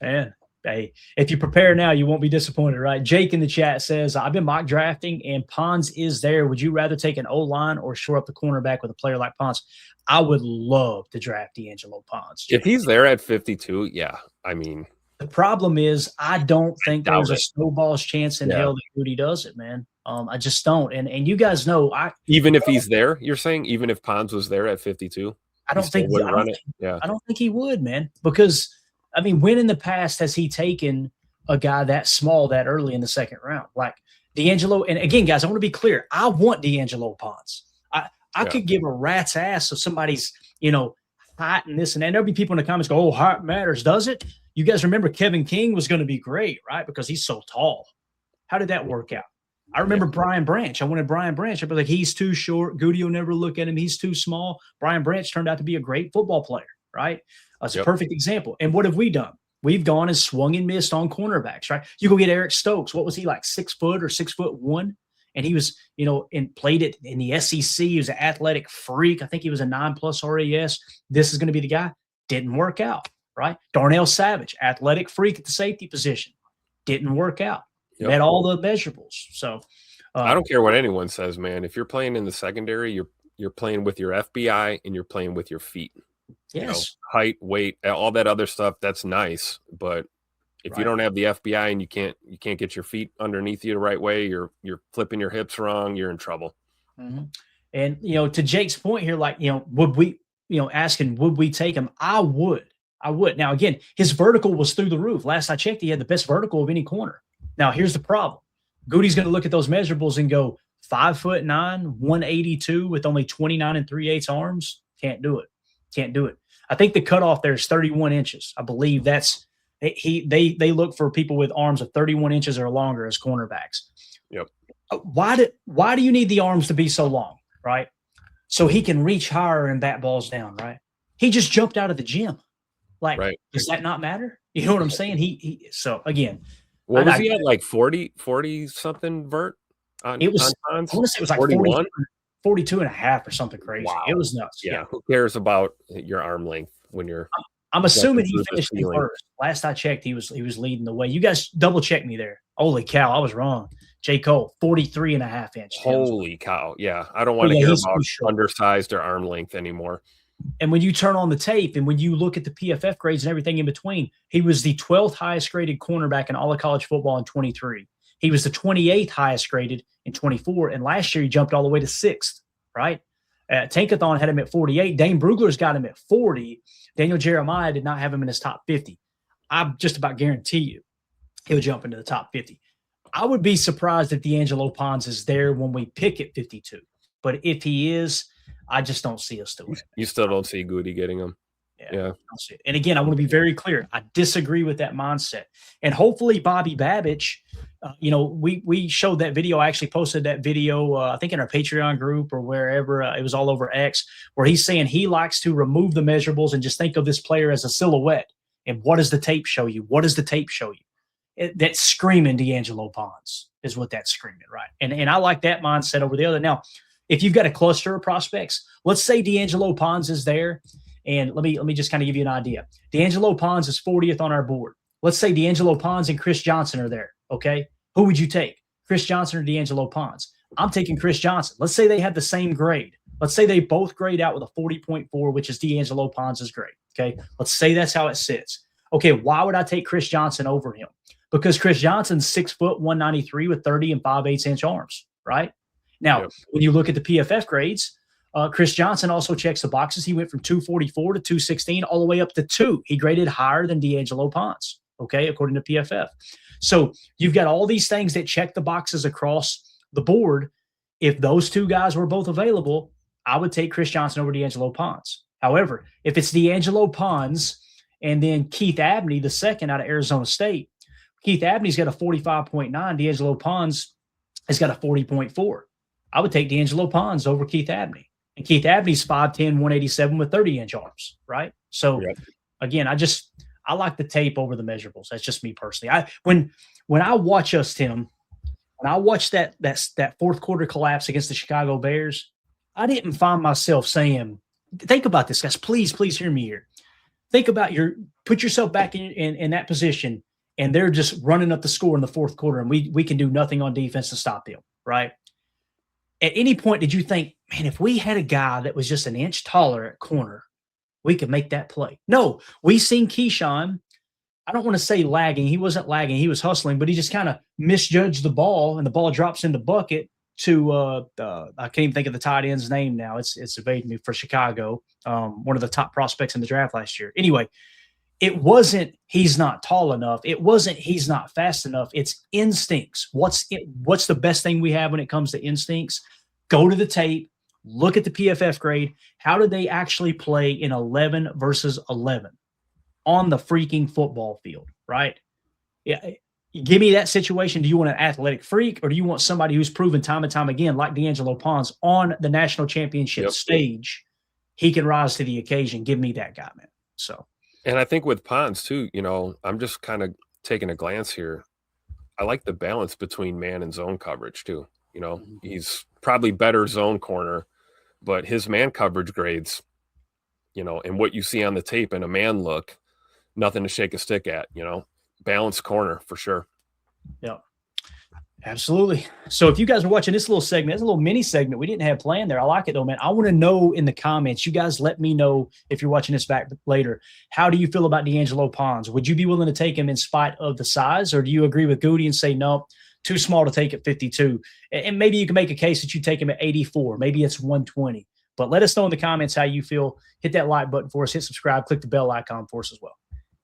Man, hey, if you prepare now, you won't be disappointed, right? Jake in the chat says, I've been mock drafting and Pons is there. Would you rather take an O-line or shore up the cornerback with a player like Pons? I would love to draft D'Angelo Pons. If he's there at 52, yeah. I mean, the problem is I don't think there's a it. snowball's chance in hell that Gutey does it, man. I just don't. And you guys know even if he's there, you're saying even if Pons was there at 52, I don't think he would, man. Because I mean, when in the past has he taken a guy that small that early in the second round? Like D'Angelo, and again, guys, I want to be clear. I want D'Angelo Pons. I could give a rat's ass if somebody's, height and this and that. And there'll be people in the comments go, oh, height matters, does it? You guys remember Kevin King was going to be great, right? Because he's so tall. How did that work out? I remember Brian Branch. I wanted Brian Branch. I'd be like, he's too short. Gutey will never look at him. He's too small. Brian Branch turned out to be a great football player, right? That's a perfect example. And what have we done? We've gone and swung and missed on cornerbacks, right? You go get Eric Stokes. What was he, like 6 foot or 6'1"? And he was, and played it in the SEC. He was an athletic freak. I think he was a 9+ RAS. This is going to be the guy. Didn't work out, right? Darnell Savage, athletic freak at the safety position. Didn't work out. Met all the measurables. So I don't care what anyone says, man. If you're playing in the secondary, you're playing with your FBI and you're playing with your feet. Yes. Height, weight, all that other stuff, that's nice. But if you don't have the FBI and you can't get your feet underneath you the right way, you're flipping your hips wrong, you're in trouble. Mm-hmm. And to Jake's point here, like, would we, asking would we take him? I would. Now again, his vertical was through the roof. Last I checked, he had the best vertical of any corner. Now here's the problem. Gutey's going to look at those measurables and go 5'9", 182 with only 29 3/8 arms. Can't do it. I think the cutoff there is 31 inches. I believe that's they look for people with arms of 31 inches or longer as cornerbacks. Yep. Why do you need the arms to be so long, right? So he can reach higher and bat balls down, right? He just jumped out of the gym. Like, does that not matter? You know what I'm saying? So again, what was he at, like 40 something vert? It was, I want to say it was like 41? 42 and a half or something crazy. Wow. It was nuts. Yeah. Who cares about your arm length when you're I'm assuming he finished in first. Last I checked, he was leading the way. You guys double check me there. Holy cow, I was wrong. J. Cole, 43 and a half inches. Holy cow. Yeah. I don't want to hear about undersized or arm length anymore. And when you turn on the tape and when you look at the PFF grades and everything in between, he was the 12th highest graded cornerback in all of college football in 23. He was the 28th highest graded in 24. And last year he jumped all the way to 6th, right? Tankathon had him at 48. Dane Brugler's got him at 40. Daniel Jeremiah did not have him in his top 50. I just about guarantee you he'll jump into the top 50. I would be surprised if D'Angelo Pons is there when we pick at 52. But if he is, I just don't see us doing it. You still don't see Gutey getting him. Yeah. I don't see it. And again, I want to be very clear. I disagree with that mindset. And hopefully Bobby Babich, we showed that video. I actually posted that video, I think in our Patreon group or wherever. It was all over X, where he's saying he likes to remove the measurables and just think of this player as a silhouette. And what does the tape show you? What does the tape show you? That's screaming D'Angelo Pons is what that's screaming, right? And I like that mindset over the other. Now, if you've got a cluster of prospects, let's say D'Angelo Pons is there. And let me just kind of give you an idea. D'Angelo Pons is 40th on our board. Let's say D'Angelo Pons and Chris Johnson are there, okay? Who would you take, Chris Johnson or D'Angelo Pons? I'm taking Chris Johnson. Let's say they have the same grade. Let's say they both grade out with a 40.4, which is D'Angelo Pons' grade, okay? Let's say that's how it sits. Okay, why would I take Chris Johnson over him? Because Chris Johnson's 6 foot, 193 with 30 and 5/8 inch arms, right? Now, when you look at the PFF grades, Chris Johnson also checks the boxes. He went from 244 to 216 all the way up to 2. He graded higher than D'Angelo Pons, okay, according to PFF. So you've got all these things that check the boxes across the board. If those two guys were both available, I would take Chris Johnson over D'Angelo Pons. However, if it's D'Angelo Pons and then Keith Abney, the second out of Arizona State, Keith Abney's got a 45.9. D'Angelo Pons has got a 40.4. I would take D'Angelo Pons over Keith Abney. And Keith Abney's 5'10", 187 with 30-inch arms, right? So, again, I like the tape over the measurables. That's just me personally. When I watch us, Tim, when I watched that fourth quarter collapse against the Chicago Bears, I didn't find myself saying, think about this, guys. Please hear me here. think about put yourself back in that position, and they're just running up the score in the fourth quarter, and we can do nothing on defense to stop them, right? At any point, did you think, man, if we had a guy that was just an inch taller at corner, we could make that play? No, we seen Keyshawn. I don't want to say lagging. He wasn't lagging. He was hustling, but he just kind of misjudged the ball, and the ball drops in the bucket to I can't even think of the tight end's name now. It's evading me, for Chicago, one of the top prospects in the draft last year. Anyway, it wasn't he's not tall enough. It wasn't he's not fast enough. It's instincts. What's the best thing we have when it comes to instincts? Go to the tape, look at the PFF grade. How did they actually play in 11 versus 11 on the freaking football field, right? Yeah. Give me that situation. Do you want an athletic freak, or do you want somebody who's proven time and time again, like D'Angelo Pons, on the national championship stage, he can rise to the occasion? Give me that guy, man. So, and I think with Pons too, I'm just kind of taking a glance here. I like the balance between man and zone coverage too. He's probably better zone corner, but his man coverage grades, and what you see on the tape in a man look, nothing to shake a stick at, balanced corner for sure. Yeah, absolutely. So if you guys are watching this little segment, it's a little mini segment we didn't have planned there. I like it though, man. I want to know in the comments, you guys let me know if you're watching this back later. How do you feel about D'Angelo Pons? Would you be willing to take him in spite of the size, or do you agree with Gutey and say, no, too small to take at 52? And maybe you can make a case that you take him at 84. Maybe it's 120. But let us know in the comments how you feel. Hit that like button for us. Hit subscribe. Click the bell icon for us as well.